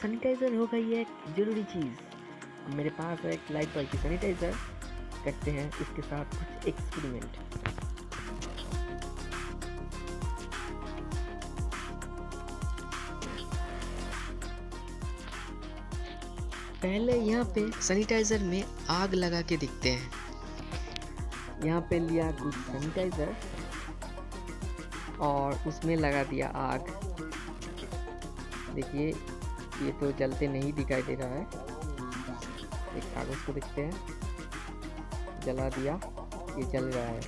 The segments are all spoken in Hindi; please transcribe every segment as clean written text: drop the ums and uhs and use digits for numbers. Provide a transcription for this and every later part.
सैनिटाइज़र हो गई है एक ज़रूरी चीज़। मेरे पास है एक लाइफबॉय की सैनिटाइज़र। करते हैं इसके साथ कुछ एक्सपेरिमेंट। पहले यहाँ पे सैनिटाइज़र में आग लगा के देखते हैं। यहाँ पे लिया कुछ सैनिटाइज़र और उसमें लगा दिया आग। देखिए ये तो जलते नहीं दिखाई दे रहा है। एक कागज़ को देखते हैं, जला दिया, ये जल रहा है।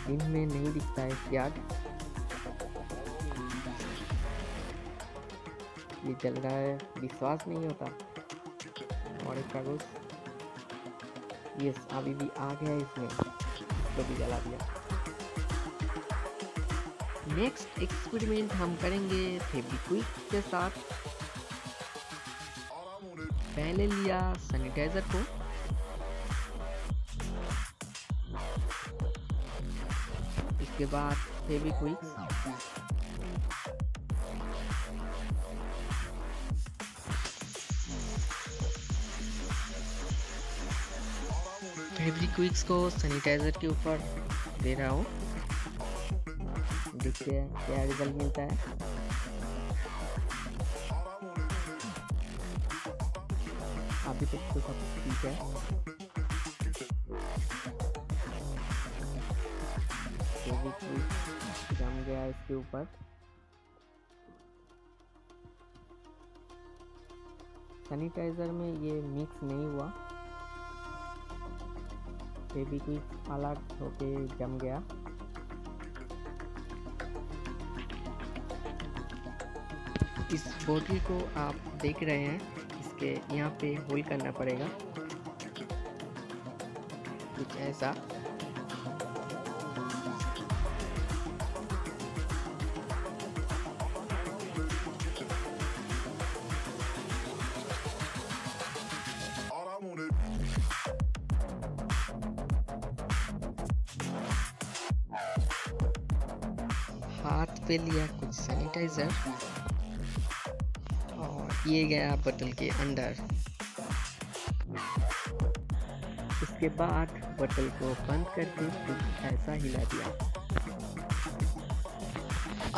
दिन में नहीं दिखता है इसकी आग, ये जल रहा है, विश्वास नहीं होता। और एक कागज़, यस अभी भी आग है इसमें, इसको भी जला दिया। नेक्स्ट एक्सपेरिमेंट हम करेंगे फेविक्विक के साथ। पहले लिया सैनिटाइजर को, इसके बाद फेविक्विक, फेविक्विक को सैनिटाइजर के ऊपर दे रहा हूँ। देखते हैं क्या रिजल्ट मिलता है। अभी तक तो सब ठीक है। जम गया इसके ऊपर। सैनिटाइजर में ये मिक्स नहीं हुआ, फेविक्विक अलग होके जम गया। इस बोतल को आप देख रहे हैं, इसके यहाँ पे होल करना पड़ेगा कुछ ऐसा। हाथ पे लिया कुछ सैनिटाइजर और ये गया बोतल के अंदर। उसके बाद बोतल को बंद करके कुछ ऐसा हिला दिया।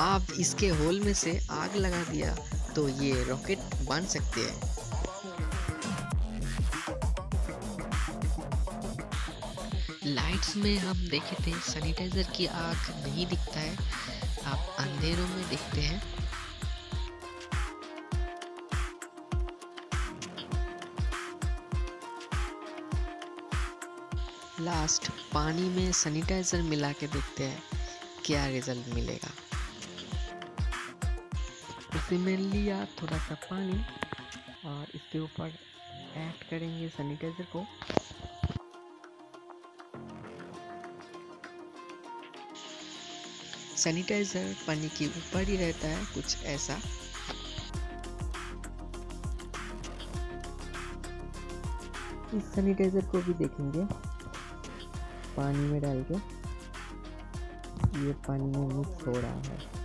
आप इसके होल में से आग लगा दिया तो ये रॉकेट बन सकते हैं। लाइट्स में हम देखे थे सैनिटाइजर की आग नहीं दिखता है, आप अंधेरों में देखते हैं। लास्ट पानी में सैनिटाइजर मिला के देखते हैं क्या रिजल्ट मिलेगा। उसी में लिया थोड़ा सा पानी और इसके ऊपर ऐड करेंगे सैनिटाइजर को। सैनिटाइजर पानी के ऊपर ही रहता है कुछ ऐसा। इस सैनिटाइजर को भी देखेंगे पानी में डाल के, ये पानी में मिक्स हो रहा है।